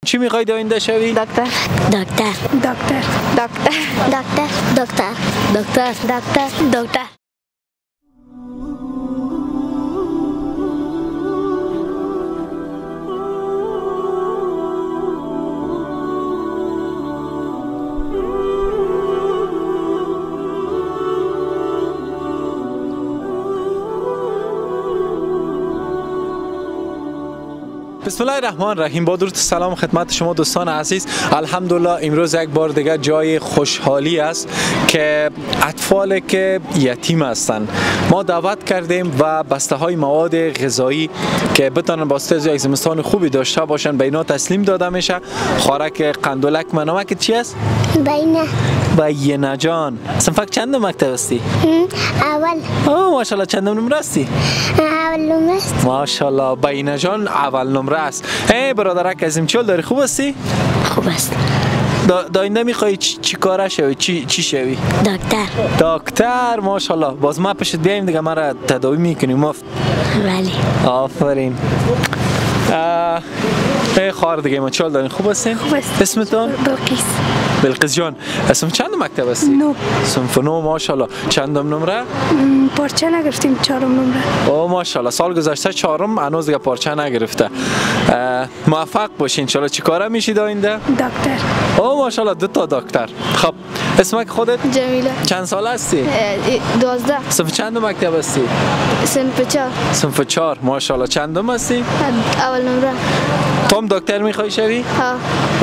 چی میخواید آینده شوی؟ دکتر. دکتر. دکتر. دکتر. دکتر. دکتر. دکتر. دکتر. دکتر. بسم الله الرحمن الرحیم. با درود سلام خدمت شما دوستان عزیز. الحمدلله امروز یک بار دیگه جای خوشحالی است که اطفال که یتیم هستند ما دعوت کردیم و بسته های مواد غذایی که بتونن واسطه یک زمستان خوبی داشته باشن به اینا تسلیم داده میشه. خوراک قندولک منامه که چی است؟ بینه جان. صنف چند مکتب هستی؟ اول. ماشاءالله چند نمره هستی؟ اول نمره است. ماشاءالله بینه جان اول نمره است. برادرک عزیزم چول داری؟ خوب هستی؟ خوب است. داینده میخوای چی کاره شوی؟ چی شوی؟ دکتر. ماشاءالله. باز ما پیشت بیایم دیگه ما را تداوی میکنیم مفت. بله. آفرین. خواهر دیگه ما چال دارین؟ خوب هستین؟ خوب است. اسم تو؟ بلقیس جان. اسم چند مکتب هستی؟ 9. صنف 9. ماشاءالله. چندم نمره؟ پارچه نگرفتیم 4م نمره. اوه ماشاءالله. سال گذشته 4م هنوز دیگه پارچه نگرفته. موفق باشین ان شاء الله. چیکاره میشید آینده؟ دکتر. اوه ماشاءالله 2 تا دکتر. خب اسمک خودت؟ جمیله. چند سال هستی؟ 12. صنف چند مکتب هستی؟ صنف 4. صنف 4. ماشاءالله. چندم هستی؟ اول نمره. تو هم دکتر میخوای شوی؟ ها.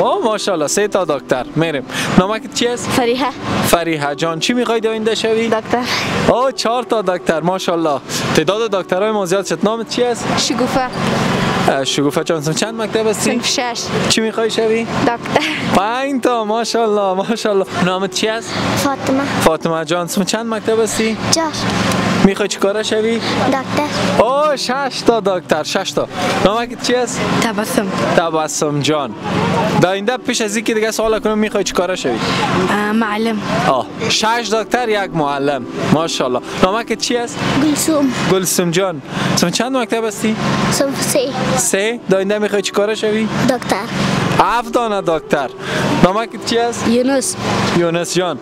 اوه ماشاءالله 3 تا دکتر. میریم. نامک چی است؟ فریحه. فریحه جان. چی میخواید آینده شوی؟ دکتر. اوه 4 تا دکتر. ماشاءالله. تعداد دکترای ما زیاد شد. نامت چی است؟ شگوفه. شگوفه جان. صنف چند مکتب هستی؟ صنف 6. چی میخوای شوی؟ دکتر. 5 تا. ماشاءالله ماشاءالله. نامت چی است؟ فاطمه. فاطمه جان. صنف چند مکتب هستی؟ 4. میخوای چی کاره شوی؟ دکتر. اوه 6 تا دکتر. 6 تا. نامت چی است؟ تبسم. تبسم جان. داینده پیش از اینکه دیگه سوال کنم میخوای چی کاره شوی؟ معلم. 6 دکتر یک معلم. ماشاءالله. نامت چی است؟ گلسوم. گلسوم جان. صنف چند مکتب هستی؟ صنف 3. 3. داینده میخوای چی کاره شوی؟ دکتر. 7 دانه دکتر. نامت چی است؟ یونس. یونس جان.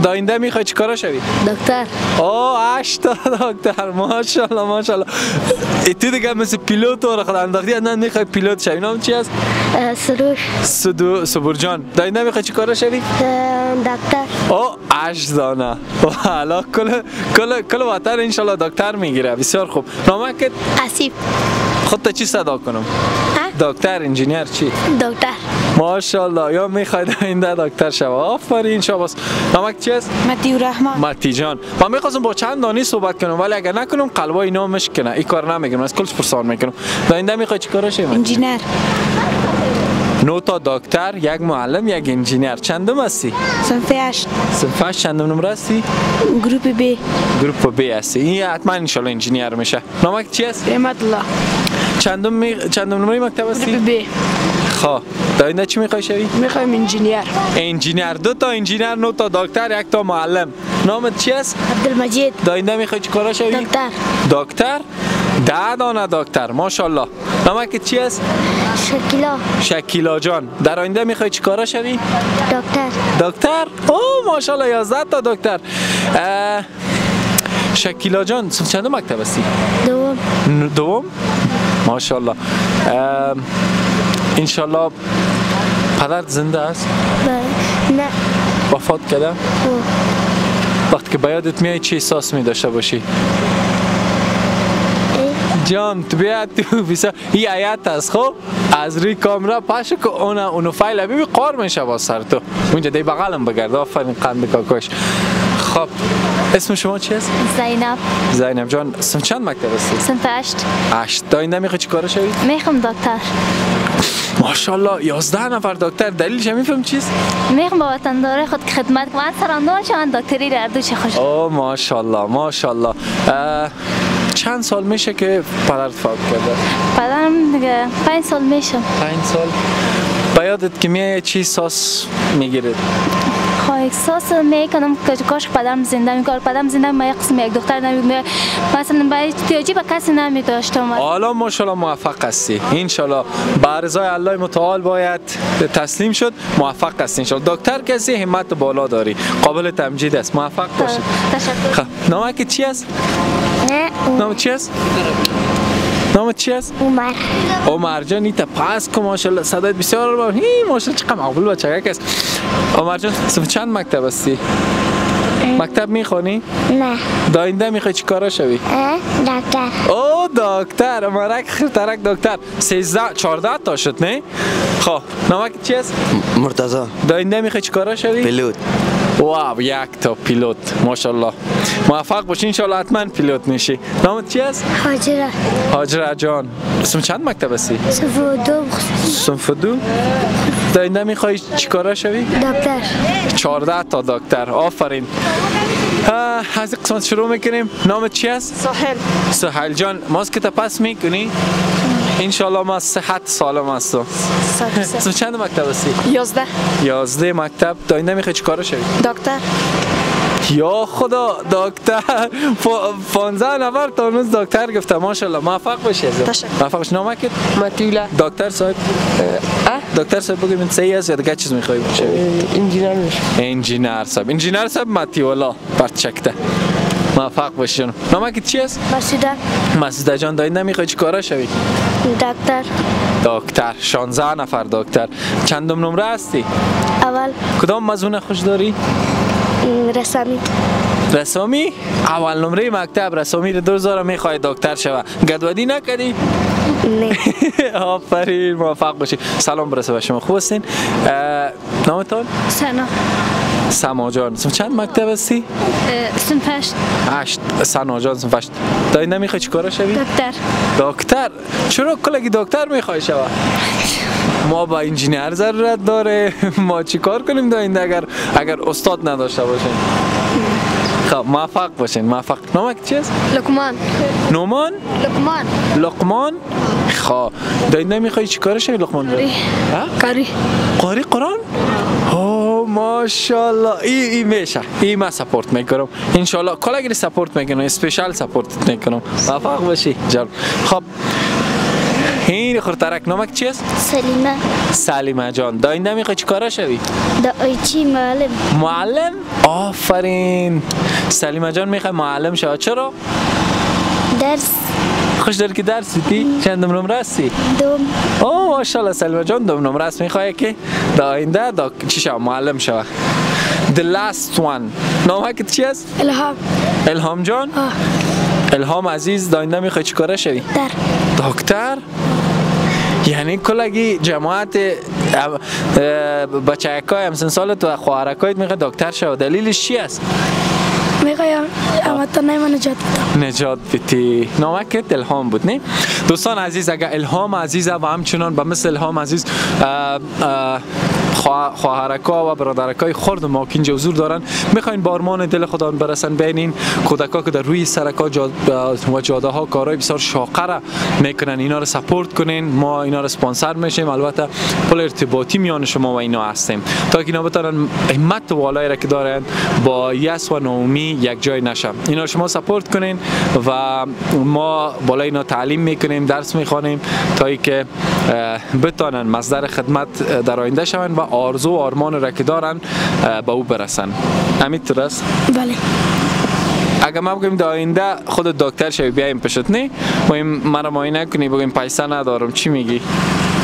داینده میخوای چی کاره شوی؟ دکتر. 8 تا دکتر. ماشاءالله ماشاءالله. تو دیگه مثل پیلوت رو خود انداختی. نه میخوای پیلوت شوی. نام چی است؟ سرور. سبور جان. داینده میخوای چی کاره شوی؟ دکتر. 8 دانه. حالا کل وطن انشالله دکتر میگیره. بسیار خوب. نامک اسیب. خودت چی صدا کنم؟ دکتر، انجینیر چی؟ دکتر. ماشاءالله. یا میخواید آینده دکتر شوی. آفرین شاباس. نامک چی است؟ متی رحمان. متی جان. من میخواستم با چند دانی صحبت کنم ولی اگر نکنم قلبا اینا مشکنه. این کار نمیکنم. از کلش پرسان میکنم. داینده میخوای چی کاره شوی؟ انجینیر. 9 تا دکتر، یک معلم، یک انجینیر. چندم هستی؟ صنف 8. صنف 8. چندم نمره هستی؟ گروپ بی. گروپ بی هستی. این حتما انشالله انجینیر میشه. نامک چی است؟ رحمت الله. چندم نمره مکتب هستی؟ گروپ بی. خب داینده چی میخوای شوی؟ میخوایم انجینیر. انجینیر. 2 تا انجینیر، 9 تا دکتر، 1 تا معلم. نامت چی است؟ عبدالمجید. داینده میخوای چی کاره شوی؟ دکتر. دکتر. 10 دانه دکتر. ماشاءالله. نامت چی است؟ شکیلا جان. در آینده میخوای چی کاره شوی؟ دکتر. اوه ماشاءالله 11 تا دکتر. شکیلا جان چند مکتب هستی؟ دوم. ماشاءالله. انشالله پدرت زنده است؟ نه. وفات کرده؟ وقتی که به یادت میای چی احساس می داشته باشی؟ جان تو بیا تو بیسا این آیت است. خب از روی کامرا پاشو که اونو فایل ببین قار میشه با سر تو اونجا دی بغلم بگرد. آفرین قند کاکاش. خب اسم شما چی است؟ زینب جان. صنف چند مکتب هستی؟ صنف 8. 8. داینده میخوای چی کاره شوی؟ میخوام دکتر. ماشاءالله 11 نفر دکتر. دلیلش میفهم چیست؟ میخوام با وطندار خود خدمت کنم. سراندار شوم دکتری را دو چه خوش. اوه ماشاءالله ماشاءالله. چند سال میشه که پدرت فوت کرده؟ پدرم دیگه 5 سال میشه. 5 سال. با یادت که میای چی ساس میگیرید؟ خب احساس میکنم که کاش پدرم زنده میکرد. پدرم زنده ما یک قسم یک دختر نمی‌بود. مثلا برای احتیاجی به کسی نمی‌داشتم. حالا ماشاءالله موفق هستی ان شاءالله. به رضای الله متعال باید تسلیم شد. موفق هستی ان شاءالله. دکتر کسی همت بالا داری. قابل تمجید است. موفق باشید. تشکر. خب نامت چی است؟ نام چی است؟ نامت چی است؟ عمر جان ایتا پاس که ماشاءالله صدایت بسیار با ماشاءالله چقدر مقبول بچگک است. عمر جان صف چند مکتب هستی؟ مکتب میخونی؟ نه. داینده میخوای چی کارا شوی؟ دکتر. او دکتر مرک خرترک دکتر 14 تا شد نه؟ خب نامک چی است؟ مرتضی. داینده میخوای چی کارا شوی؟ پیلوت. واو یک تا پیلوت ماشاءالله. موفق باشی ان شاءالله حتما پیلوت میشی. نامت چی است؟ حاجره. هاجره جان. اسم چند مکتب هستی؟ صنف دو. داینده میخوای چی کارا شوی؟ دکتر. 14 تا دکتر. آفرین. از قسمت شروع میکنیم. نامت چی است؟ ساحل. سهیل جان ماسکت پس میکنی؟ انشالله ما صحت سالم هستم. اسم چند مکتب هستی؟ 11 مکتب. داینده میخوای چی کارا شوی؟ دکتر. یا خدا دکتر 15 نفر تا هنوز دکتر گفته ماشاءالله. موفق باشی. موفق باشی. نامکت؟ متیولا. دکتر صاحب دکتر صاحب بگیم این صحیح است یا دیگه چیز میخوای بشی؟ انجینر میشه. انجینر صاحب متیولا پرچکته. موفق باشی. نامکت چی است؟ مسعوده جان داینده میخوای چی کارا شوی؟ دکتر 16 نفر دکتر. چندم نمره هستی؟ اول. کدام مضمون خوش داری؟ رسامی؟ اول نمره مکتب رسامی رو 2000 میخوای دکتر شوه. گدودی نکردی؟ نه. آفرین. موفق باشی. سلام برسه به شما. خوب هستین؟ نامتون؟ سما جان. چند مکتب هستی؟ صنف 8. سنا جان صنف 8. داینده میخوای چی کارا شوی؟ دکتر. چرا کلگی دکتر میخوای شوه؟ ما با انجینیر ضرورت داره. ما چی کار کنیم داینده اگر استاد نداشته باشیم؟ خب موفق باشین. موفق. نامک چی است؟ لقمان. نومان؟ لقمان. خب داینده میخوای چی کار شوی لقمان جان؟ قاری قرآن؟ اوه ماشاءالله. ای میشه. ای ما سپورت میکنم ان شاء الله. کلاگری سپورت میکنم. اسپیشال سپورت میکنم. موفق باشی جان. خب این خورترک. نامک چی است؟ سلیمه جان. داینده میخوای چی کارا شوی؟ معلم. آفرین. سلیمه جان میخوای معلم شوی. چرا؟ درس. خوش داری که درس دیدی؟ چند نمره هستی؟ دوم. اوه ماشاءالله سلیمه جان دوم نمره است. میخوای که داینده چی شوی؟ معلم شوی. The last one. نامک چی است؟ الهام جان. الهام عزیز داینده میخوای چی کاره شوی؟ دکتر. یعنی کلگی جماعت بچه‌های همسن سالت و خواهرکایت میخواد دکتر شو. دلیلش چی است؟ میگم اما تو نجات بدی. نامکت الهام بود نه؟ دوستان عزیز اگر الهام عزیز و همچنان به مثل الهام عزیز خواهرکا و برادرکای خرد ما که اینجا حضور دارن میخواین با ارمان دل خودان برسن بین این کودکا که در روی سرکا و جاده ها کارهای بسیار شاقه را میکنن اینا رو سپورت کنین. ما اینا رو اسپانسر میشیم. البته پل ارتباطی میان شما و اینا هستیم تا که اینا بتونن همت والایی را که دارن با یأس و ناامیدی یک جای نشم. اینا شما سپورت کنین و ما بالای اینا تعلیم میکنیم درس میخوانیم تا اینکه بتونن مصدر خدمت در آینده شون و آرزو و آرمان را که دارن به او برسن. همینطور است؟ بله. اگر ما بگیم در آینده خود دکتر شوی بیایم پیشت نه و مرا معاینه کنی بگیم پیسه ندارم چی میگی؟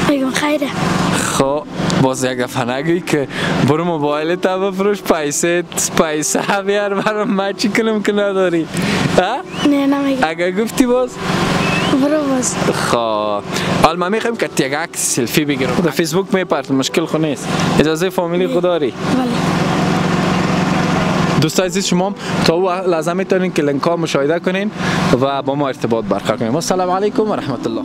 میگم خیره. خب باز یک دفعه نگوی که برو موبایلت بفروش پیسه بیار برام من چی کنم که نداری؟ نه نمیگم. اگر گفتی باز؟ برو باز. خب حالا ما میخوایم که یک عکس سلفی بگیرم. در فیسبوک میپرد مشکل خود نیست. اجازه فامیلی خود داری؟ بله. دوستان عزیز شما تا او لازم میتونین که لینک ها مشاهده کنین و با ما ارتباط برقرار کنین. السلام علیکم و رحمت الله.